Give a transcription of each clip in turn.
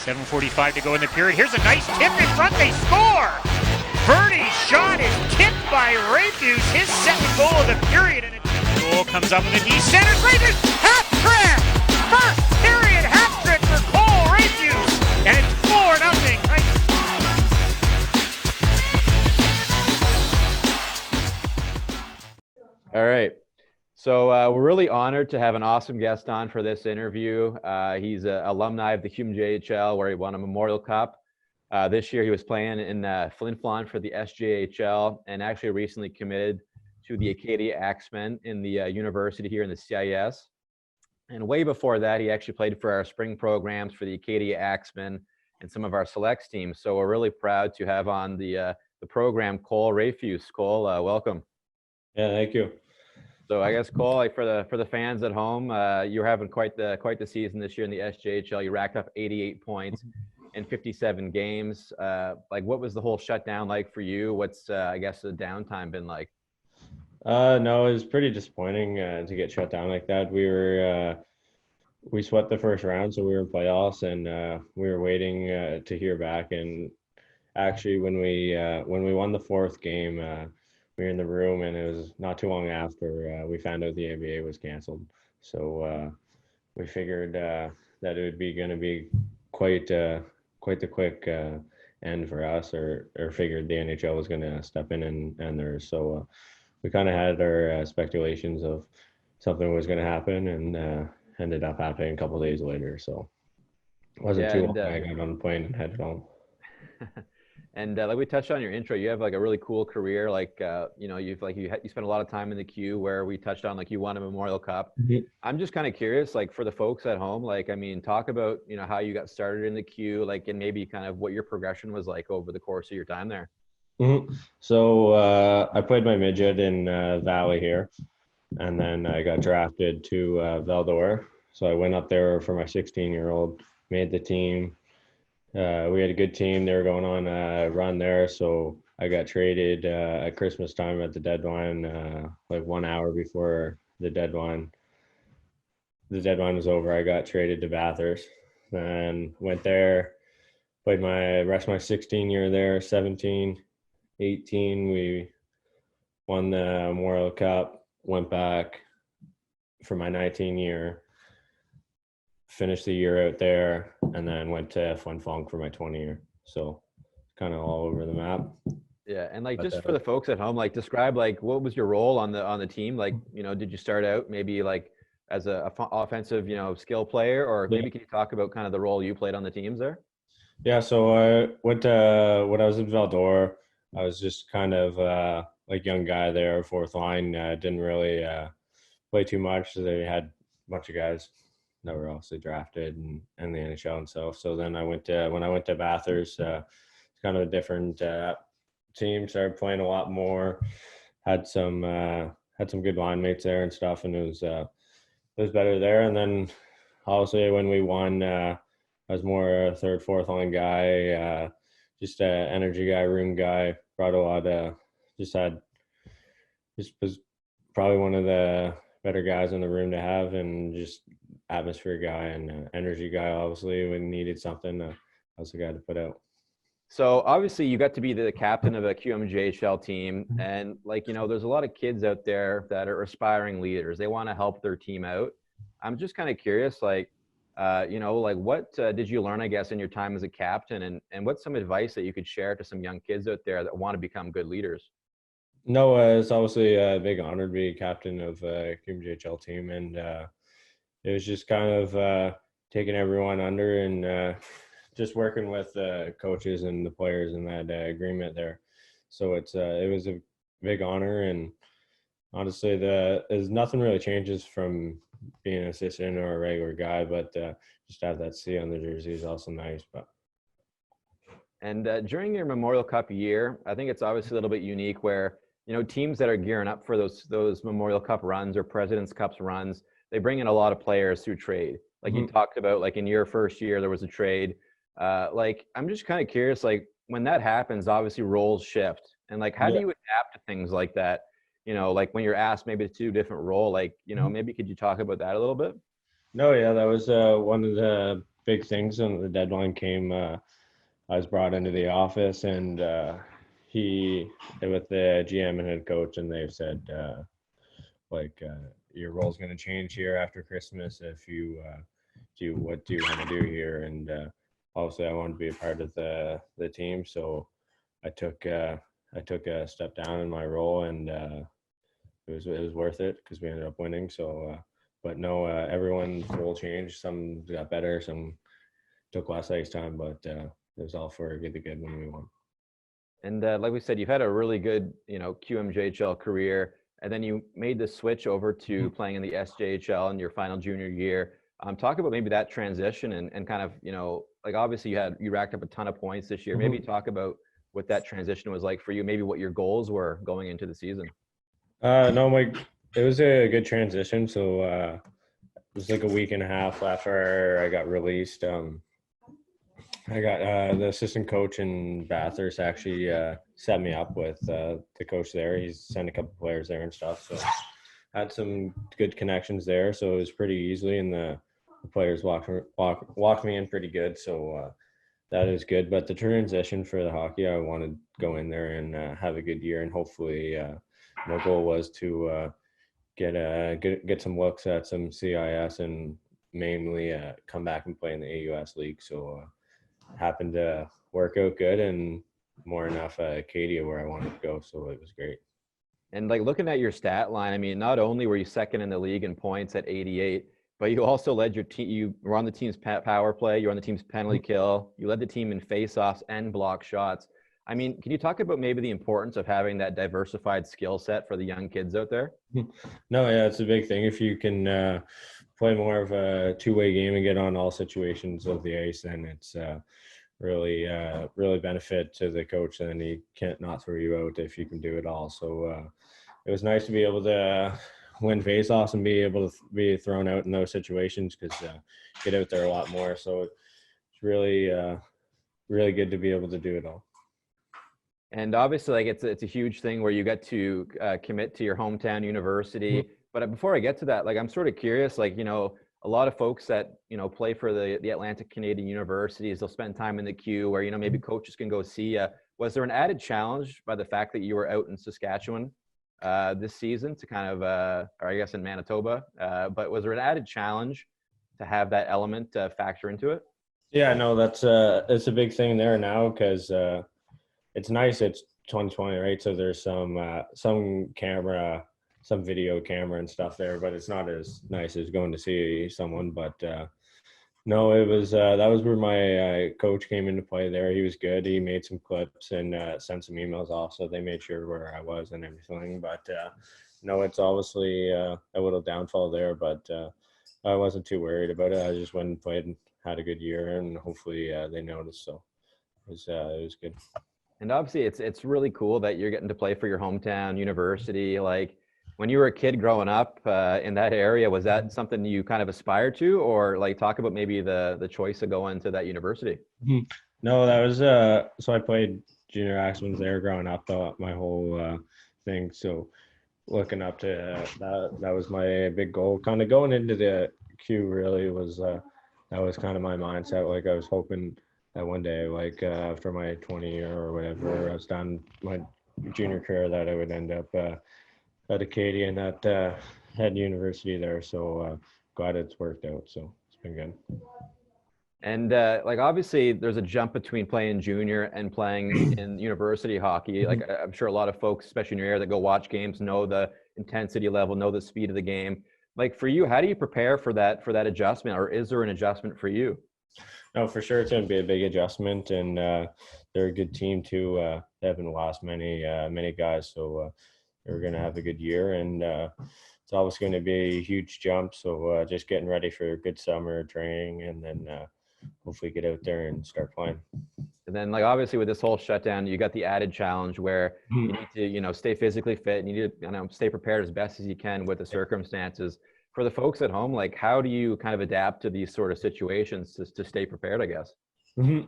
7:45 to go in the period. Here's a nice tip in front. They score. Birdie's shot is tipped by Rafuse. His second goal of the period. And the goal comes up in the D center. Rafuse hat trick. First period hat trick for Cole Rafuse, and it's 4-0. All right. So we're really honored to have an awesome guest on for this interview. He's an alumni of the JHL, where he won a Memorial Cup. This year he was playing in Flin Flon for the SJHL, and actually recently committed to the Acadia Axemen in the university here in the CIS. And way before that, he actually played for our spring programs for the Acadia Axemen and some of our selects teams. So we're really proud to have on the program Cole Rafuse. Cole, welcome. Yeah, thank you. So I guess, Cole, like for the fans at home, you're having quite the season this year in the SJHL. You racked up 88 points in 57 games. Like, what was the whole shutdown like for you? What's I guess the downtime been like? No, it was pretty disappointing to get shut down like that. We swept the first round, so we were in playoffs, and we were waiting to hear back. And actually, when we won the fourth game, we were in the room, and it was not too long after we found out the ABA was canceled. So we figured that it would be going to be quite the quick end for us, or figured the NHL was going to step in and end theirs. So we kind of had our speculations of something was going to happen, and ended up happening a couple of days later. So it wasn't too long. I got on the plane and headed home. And like we touched on your intro, you have like a really cool career. Like you spent a lot of time in the queue, where we touched on like you won a Memorial Cup. Mm-hmm. I'm just kind of curious, like for the folks at home, like I mean, talk about how you got started in the queue, like, and maybe kind of what your progression was like over the course of your time there. Mm-hmm. So I played my midget in Valley here, and then I got drafted to Val-d'Or. So I went up there for my 16-year-old, made the team. We had a good team. They were going on a run there, so I got traded at Christmas time at the deadline, like 1 hour before the deadline. The deadline was over. I got traded to Bathurst, and went there, played my rest of my 16 year there. 17, 18, we won the Memorial Cup. Went back for my 19 year. Finished the year out there, and then went to Flin Flon for my 20 year. So kind of all over the map. Yeah, and like just for the folks at home, like describe like what was your role on the team? Like, did you start out maybe like as a offensive, skill player, or maybe can you talk about kind of the role you played on the teams there? Yeah, so I went when I was in Val-d'Or, I was just kind of like young guy there, fourth line. Didn't really play too much. So they had a bunch of guys that were also drafted and the NHL and stuff. So then when I went to Bathurst, it's kind of a different team. Started playing a lot more. Had some good line mates there and stuff, and it was better there. And then obviously when we won, I was more a third, fourth line guy, just an energy guy, room guy. Brought a lot of was probably one of the better guys in the room to have, and just atmosphere guy and energy guy. Obviously, when needed something, I was the guy to put out. So obviously you got to be the captain of a QMJHL team, and like, there's a lot of kids out there that are aspiring leaders. They want to help their team out. I'm just kind of curious, like, like what did you learn, I guess, in your time as a captain, and what's some advice that you could share to some young kids out there that want to become good leaders? No, it's obviously a big honor to be captain of a QMJHL team, and it was just kind of taking everyone under and just working with the coaches and the players in that agreement there. So it was a big honor, and honestly, there's nothing really changes from being an assistant or a regular guy, but just have that C on the jersey is also nice. And during your Memorial Cup year, I think it's obviously a little bit unique where, teams that are gearing up for those Memorial Cup runs or President's Cups runs, they bring in a lot of players through trade. Like you talked about, like in your first year, there was a trade. Like, I'm just kind of curious, like when that happens, obviously roles shift, and like, how do you adapt to things like that? Like when you're asked maybe to do a different role, like, maybe could you talk about that a little bit? No, yeah, that was one of the big things. And the deadline came, I was brought into the office, and with the GM and head coach, and they've said, your role's going to change here after Christmas if you what do you want to do here? And obviously I wanted to be a part of the team, so I took a step down in my role, and it was worth it because we ended up winning. So but no, everyone's role changed. Some got better, some took less ice time, but it was all for the good when we won. And like we said, you've had a really good, QMJHL career, and then you made the switch over to playing in the SJHL in your final junior year. Talk about maybe that transition and kind of, obviously you racked up a ton of points this year. Maybe talk about what that transition was like for you, maybe what your goals were going into the season. No, it was a good transition. So it was like a week and a half after I got released. I got the assistant coach in Bathurst actually set me up with the coach there. He's sent a couple players there and stuff. So had some good connections there. So it was pretty easily, and the players walked me in pretty good. So that is good. But the transition for the hockey, I wanted to go in there and have a good year, and hopefully my goal was to get some looks at some CIS and mainly come back and play in the AUS league. So happened to work out good, and more enough Acadia where I wanted to go. So it was great. And looking at your stat line, I mean, not only were you second in the league in points at 88, but you also led your team. You were on the team's power play. You were on the team's penalty kill. You led the team in faceoffs and block shots. I mean, can you talk about maybe the importance of having that diversified skill set for the young kids out there? No, yeah, it's a big thing. If you can play more of a two-way game and get on all situations of the ice, then it's really benefit to the coach, and he can't not throw you out if you can do it all. So it was nice to be able to win faceoffs and be able to be thrown out in those situations, because get out there a lot more. So it's really good to be able to do it all. And obviously, it's a huge thing where you get to commit to your hometown university. Mm-hmm. But before I get to that, I'm sort of curious, a lot of folks that, play for the Atlantic Canadian universities, they'll spend time in the queue where, maybe coaches can go see you. Was there an added challenge by the fact that you were out in Saskatchewan this season to kind of, or I guess in Manitoba, but was there an added challenge to have that element factor into it? Yeah, no, it's a big thing there now, because it's nice. It's 2020, right? So there's some camera, some video camera and stuff there, but it's not as nice as going to see someone. But no, it was that was where my coach came into play there. He was good. He made some clips and sent some emails off, so they made sure where I was and everything. But no, it's obviously a little downfall there, but I wasn't too worried about it. I just went and played and had a good year, and hopefully they noticed. So it was good. And obviously, it's really cool that you're getting to play for your hometown university. When you were a kid growing up in that area, was that something you kind of aspired to, or talk about maybe the choice of going to that university? No, that was so I played junior Axemen there growing up, my whole thing. So looking up to that was my big goal. Kind of going into the Q really was that was kind of my mindset. I was hoping that one day, after my 20 year or whatever, I was done my junior career, that I would end up at Acadia and at head university there. So glad it's worked out. So it's been good. And obviously there's a jump between playing junior and playing in university hockey. I'm sure a lot of folks, especially in your area that go watch games, know the intensity level, know the speed of the game. For you, how do you prepare for that adjustment, or is there an adjustment for you? No, for sure it's going to be a big adjustment, and they're a good team too. They haven't lost many guys, so they're going to have a good year, and it's always going to be a huge jump. So just getting ready for a good summer training, and then hopefully get out there and start playing. And then obviously with this whole shutdown, you got the added challenge where you need to stay physically fit, and you need to stay prepared as best as you can with the circumstances. For the folks at home, how do you kind of adapt to these sort of situations to stay prepared, I guess?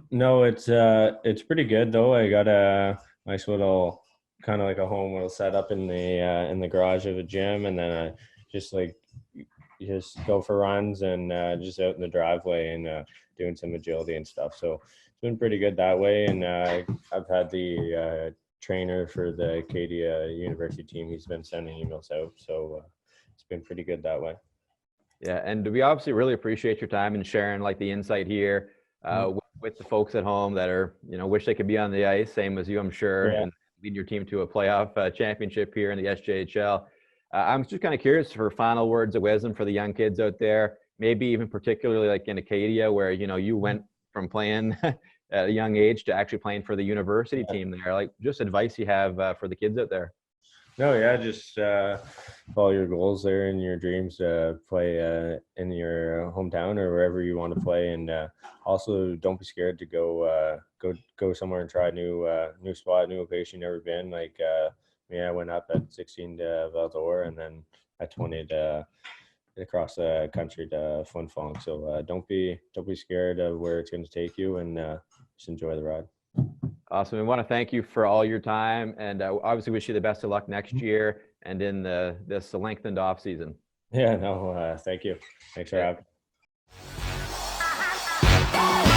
No, it's pretty good though. I got a nice little kind of like a home little setup in the garage of a gym, and then I just you just go for runs and just out in the driveway and doing some agility and stuff. So it's been pretty good that way. And I've had the trainer for the Acadia University team. He's been sending emails out. So it's been pretty good that way. Yeah, and we obviously really appreciate your time and sharing like the insight here with the folks at home that are, wish they could be on the ice, same as you, I'm sure, and lead your team to a playoff championship here in the SJHL. I'm just kind of curious for final words of wisdom for the young kids out there, maybe even particularly like in Acadia, where, you went from playing at a young age to actually playing for the university team there. Like, just advice you have for the kids out there. No, yeah, just follow your goals there and your dreams. Play in your hometown or wherever you want to play, and also don't be scared to go somewhere and try a new spot, new location you've never been. Like I went up at 16 to Val-d'Or, and then at 20 to across the country to Fun Fong. So don't be scared of where it's going to take you, and just enjoy the ride. Awesome. We want to thank you for all your time, and obviously wish you the best of luck next year and in this lengthened off season. Yeah, no, thank you. Thanks for having me.